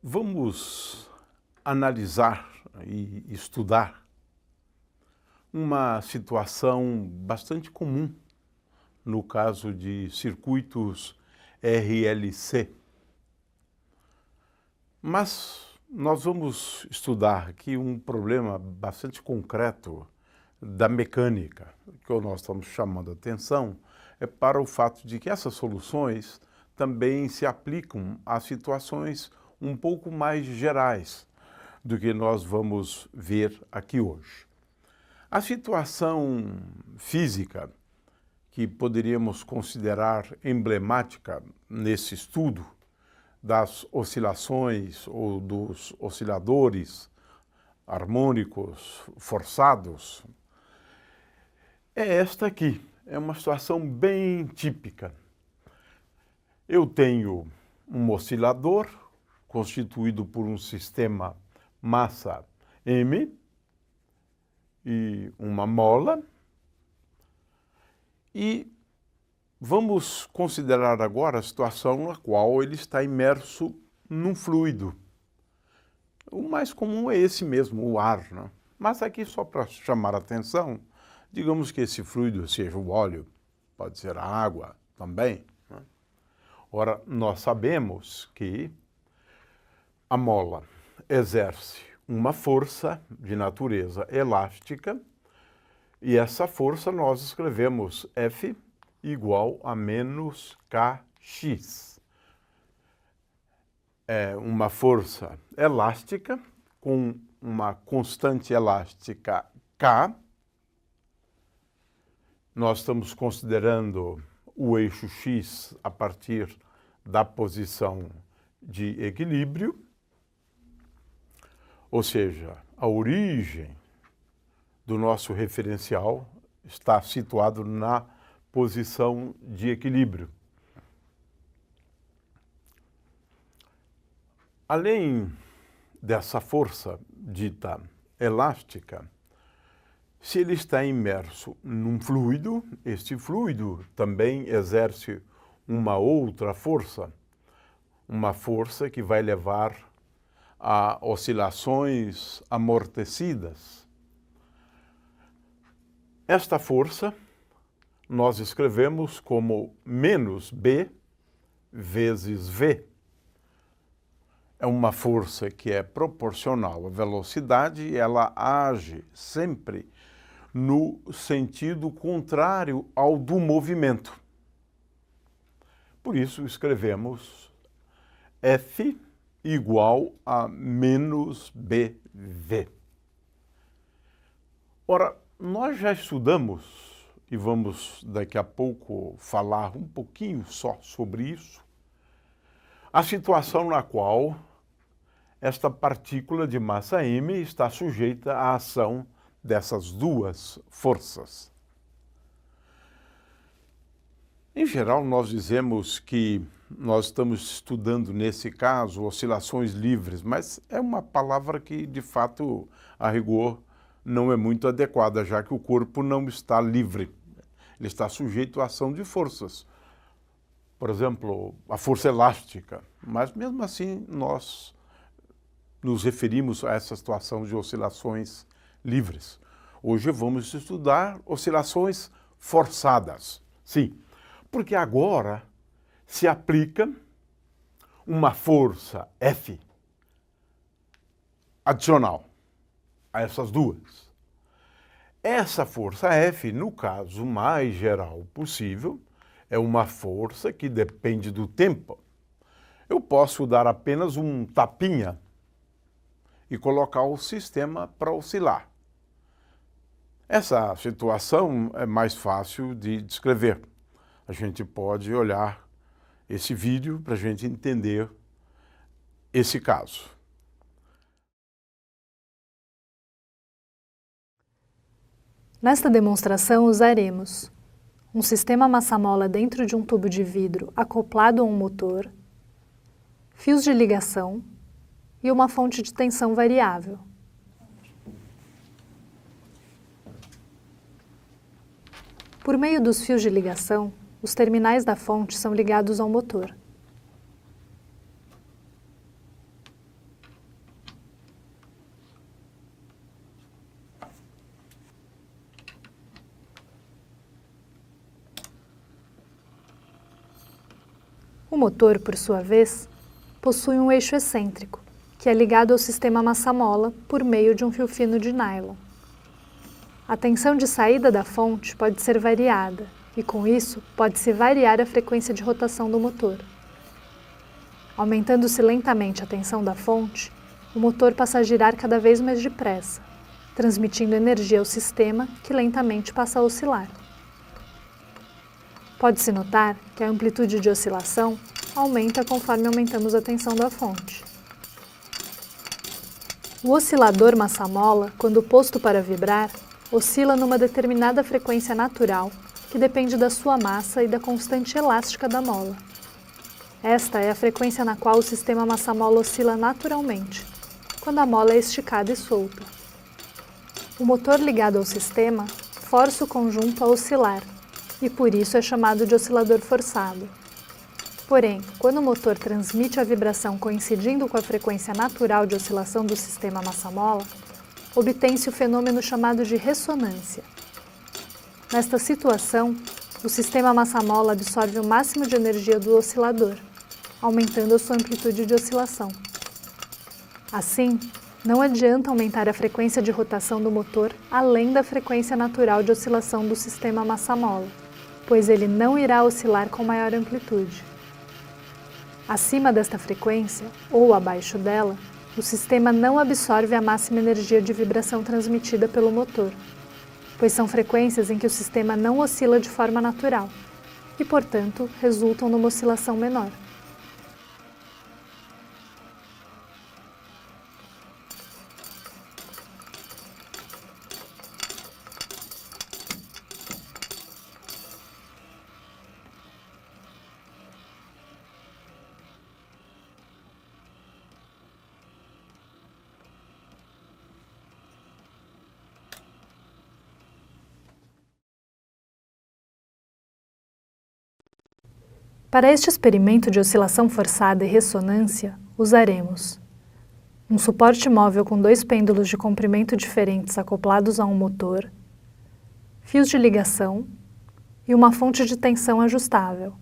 Vamos analisar e estudar uma situação bastante comum no caso de circuitos RLC. Mas nós vamos estudar aqui um problema bastante concreto da mecânica, que nós estamos chamando a atenção, é para o fato de que essas soluções também se aplicam a situações um pouco mais gerais do que nós vamos ver aqui hoje. A situação física que poderíamos considerar emblemática nesse estudo das oscilações ou dos osciladores harmônicos forçados é esta aqui. É uma situação bem típica. Eu tenho um oscilador constituído por um sistema massa M e uma mola. E vamos considerar agora a situação na qual ele está imerso num fluido. O mais comum é esse mesmo, o ar, né? Mas aqui, só para chamar a atenção, digamos que esse fluido seja o óleo, pode ser a água também, né? Ora, nós sabemos que a mola exerce uma força de natureza elástica e essa força nós escrevemos F igual a menos Kx. É uma força elástica com uma constante elástica K. Nós estamos considerando o eixo X a partir da posição de equilíbrio, ou seja, a origem do nosso referencial está situado na posição de equilíbrio. Além dessa força dita elástica, se ele está imerso num fluido, este fluido também exerce uma outra força, uma força que vai levar a oscilações amortecidas. Esta força nós escrevemos como menos B vezes V. É uma força que é proporcional à velocidade e ela age sempre no sentido contrário ao do movimento. Por isso escrevemos F igual a menos BV. Ora, nós já estudamos, e vamos daqui a pouco falar um pouquinho só sobre isso, a situação na qual esta partícula de massa M está sujeita à ação dessas duas forças. Em geral, nós dizemos que nós estamos estudando, nesse caso, oscilações livres, mas é uma palavra que, de fato, a rigor, não é muito adequada, já que o corpo não está livre. Ele está sujeito à ação de forças. Por exemplo, a força elástica. Mas, mesmo assim, nós nos referimos a essa situação de oscilações livres. Hoje vamos estudar oscilações forçadas. Sim, porque agora se aplica uma força F adicional a essas duas. Essa força F, no caso mais geral possível, é uma força que depende do tempo. Eu posso dar apenas um tapinha e colocar o sistema para oscilar. Essa situação é mais fácil de descrever. A gente pode olhar esse vídeo para a gente entender esse caso. Nesta demonstração usaremos um sistema massa-mola dentro de um tubo de vidro acoplado a um motor, fios de ligação e uma fonte de tensão variável. Por meio dos fios de ligação, os terminais da fonte são ligados ao motor. O motor, por sua vez, possui um eixo excêntrico, que é ligado ao sistema massa-mola por meio de um fio fino de nylon. A tensão de saída da fonte pode ser variada, e com isso pode-se variar a frequência de rotação do motor. Aumentando-se lentamente a tensão da fonte, o motor passa a girar cada vez mais depressa, transmitindo energia ao sistema, que lentamente passa a oscilar. Pode-se notar que a amplitude de oscilação aumenta conforme aumentamos a tensão da fonte. O oscilador massa-mola, quando posto para vibrar, oscila numa determinada frequência natural que depende da sua massa e da constante elástica da mola. Esta é a frequência na qual o sistema massa-mola oscila naturalmente, quando a mola é esticada e solta. O motor ligado ao sistema força o conjunto a oscilar, e por isso é chamado de oscilador forçado. Porém, quando o motor transmite a vibração coincidindo com a frequência natural de oscilação do sistema massa-mola, obtém-se o fenômeno chamado de ressonância. Nesta situação, o sistema massa-mola absorve o máximo de energia do oscilador, aumentando a sua amplitude de oscilação. Assim, não adianta aumentar a frequência de rotação do motor além da frequência natural de oscilação do sistema massa-mola, pois ele não irá oscilar com maior amplitude. Acima desta frequência, ou abaixo dela, o sistema não absorve a máxima energia de vibração transmitida pelo motor, pois são frequências em que o sistema não oscila de forma natural e, portanto, resultam numa oscilação menor. Para este experimento de oscilação forçada e ressonância, usaremos um suporte móvel com 2 pêndulos de comprimento diferentes acoplados a um motor, fios de ligação e uma fonte de tensão ajustável.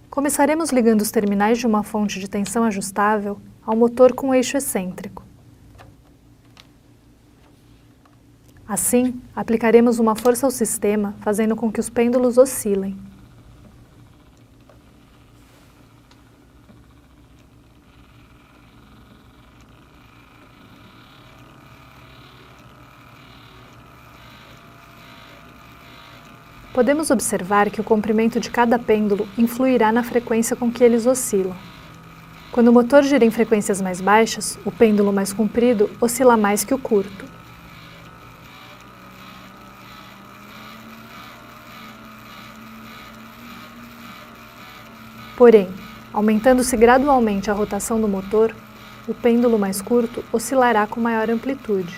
Começaremos ligando os terminais de uma fonte de tensão ajustável ao motor com eixo excêntrico. Assim, aplicaremos uma força ao sistema, fazendo com que os pêndulos oscilem. Podemos observar que o comprimento de cada pêndulo influirá na frequência com que eles oscilam. Quando o motor gira em frequências mais baixas, o pêndulo mais comprido oscila mais que o curto. Porém, aumentando-se gradualmente a rotação do motor, o pêndulo mais curto oscilará com maior amplitude.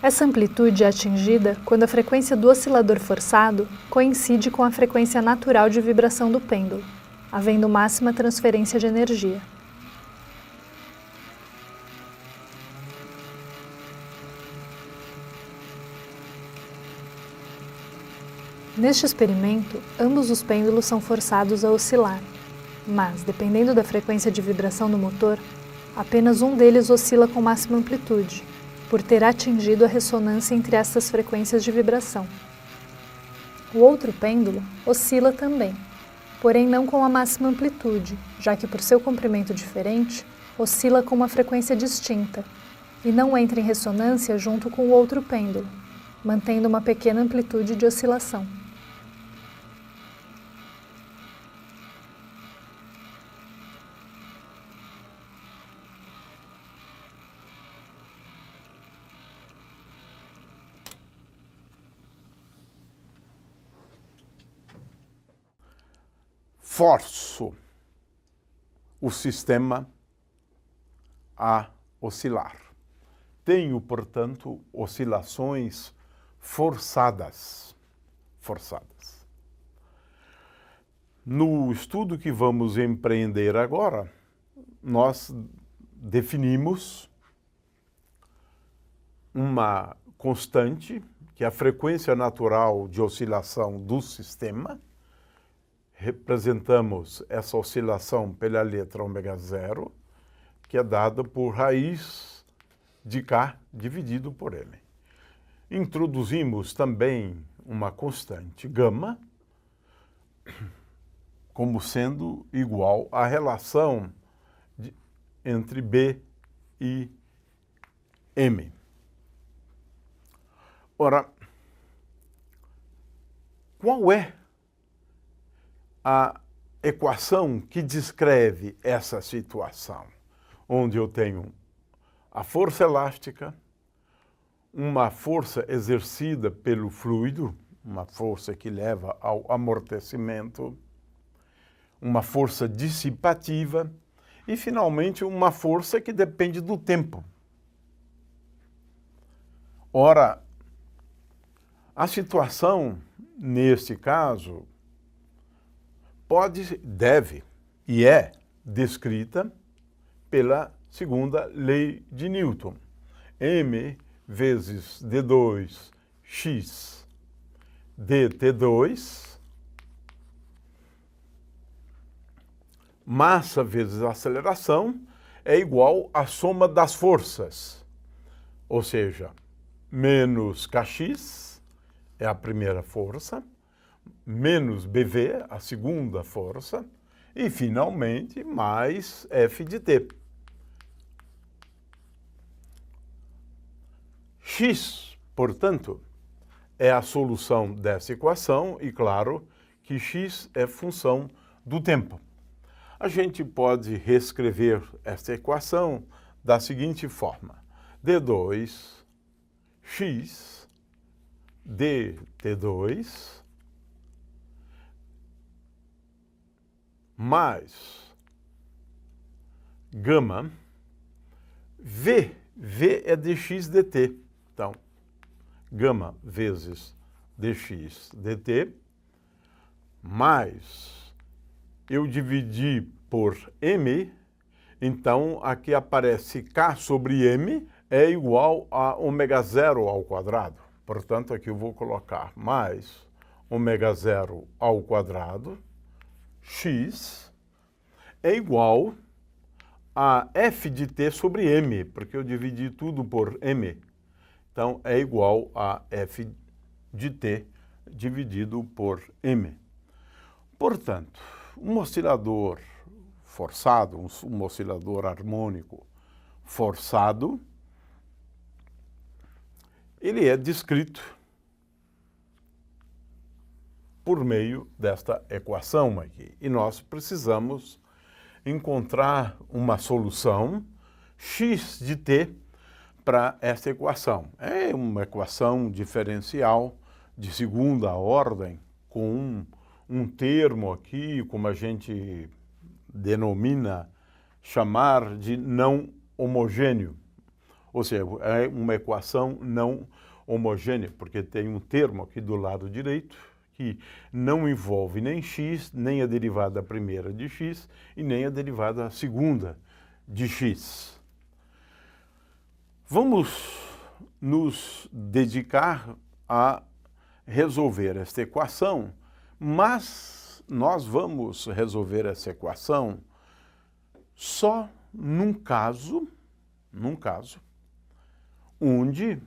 Essa amplitude é atingida quando a frequência do oscilador forçado coincide com a frequência natural de vibração do pêndulo, havendo máxima transferência de energia. Neste experimento, ambos os pêndulos são forçados a oscilar, mas, dependendo da frequência de vibração do motor, apenas um deles oscila com máxima amplitude, por ter atingido a ressonância entre estas frequências de vibração. O outro pêndulo oscila também, porém não com a máxima amplitude, já que por seu comprimento diferente, oscila com uma frequência distinta e não entra em ressonância junto com o outro pêndulo, mantendo uma pequena amplitude de oscilação. Forço o sistema a oscilar. Tenho, portanto, oscilações forçadas. No estudo que vamos empreender agora, nós definimos uma constante, que é a frequência natural de oscilação do sistema. Representamos essa oscilação pela letra ω0, que é dada por raiz de K dividido por M. Introduzimos também uma constante γ, como sendo igual à relação entre B e M. Ora, qual é a equação que descreve essa situação? Onde eu tenho a força elástica, uma força exercida pelo fluido, uma força que leva ao amortecimento, uma força dissipativa e, finalmente, uma força que depende do tempo. Ora, a situação, neste caso, deve e é descrita pela segunda lei de Newton. M vezes d2x dt2, massa vezes aceleração, é igual à soma das forças. Ou seja, menos kx é a primeira força, menos bv, a segunda força, e, finalmente, mais f de t. X, portanto, é a solução dessa equação e, claro, que x é função do tempo. A gente pode reescrever esta equação da seguinte forma: d2x dt2 mais γ, v é dx dt. Então, γ vezes dx dt, mais eu dividi por m, então aqui aparece k sobre m é igual a ω0 ao quadrado. Portanto, aqui eu vou colocar mais ω0 ao quadrado, x, é igual a f de t sobre m, porque eu dividi tudo por m. Então, é igual a f de t dividido por m. Portanto, um oscilador forçado, um oscilador harmônico forçado, ele é descrito por meio desta equação aqui. E nós precisamos encontrar uma solução x de t para esta equação. É uma equação diferencial de segunda ordem, com um termo aqui, como a gente denomina, chamar de não homogêneo. Ou seja, é uma equação não homogênea, porque tem um termo aqui do lado direito que não envolve nem x, nem a derivada primeira de x e nem a derivada segunda de x. Vamos nos dedicar a resolver esta equação, mas nós vamos resolver essa equação só num caso onde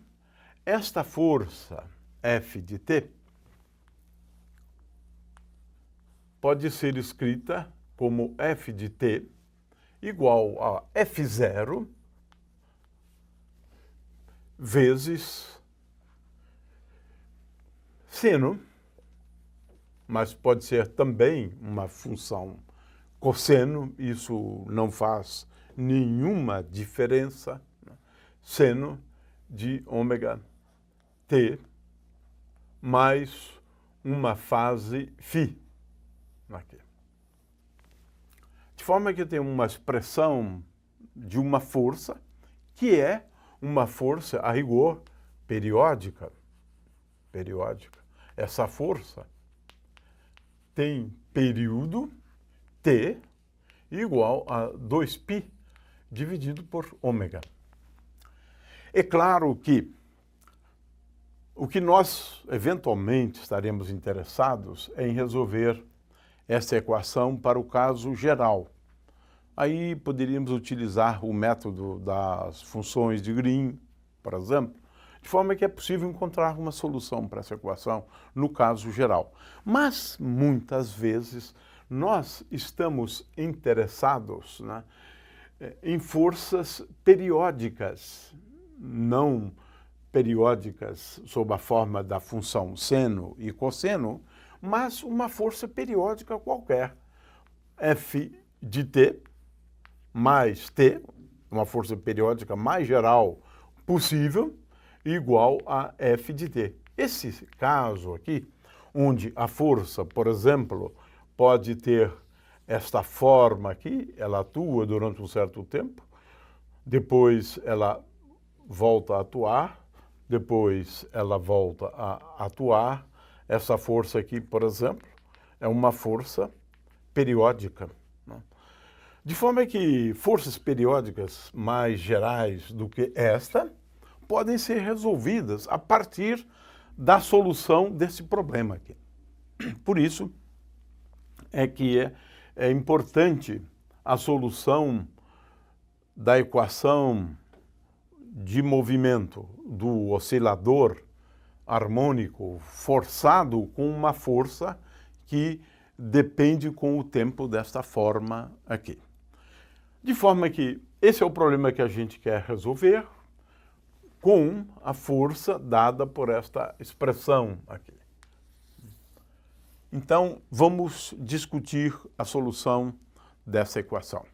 esta força F de t pode ser escrita como F de t igual a F0 vezes seno, mas pode ser também uma função cosseno, isso não faz nenhuma diferença, seno de ômega t mais uma fase φ aqui. De forma que tem uma expressão de uma força que é uma força, a rigor, periódica. Essa força tem período T igual a 2π dividido por ômega. É claro que o que nós eventualmente estaremos interessados é em resolver essa equação para o caso geral. Aí poderíamos utilizar o método das funções de Green, por exemplo, de forma que é possível encontrar uma solução para essa equação no caso geral. Mas, muitas vezes, nós estamos interessados, né, em forças periódicas, não periódicas sob a forma da função seno e cosseno, mas uma força periódica qualquer. F de t mais t, uma força periódica mais geral possível, igual a F de t. Esse caso aqui, onde a força, por exemplo, pode ter esta forma aqui, ela atua durante um certo tempo, depois ela volta a atuar, depois ela volta a atuar. Essa força aqui, por exemplo, é uma força periódica, né? De forma que forças periódicas mais gerais do que esta podem ser resolvidas a partir da solução desse problema aqui. Por isso é que é importante a solução da equação de movimento do oscilador harmônico forçado com uma força que depende com o tempo desta forma aqui. De forma que esse é o problema que a gente quer resolver com a força dada por esta expressão aqui. Então, vamos discutir a solução dessa equação.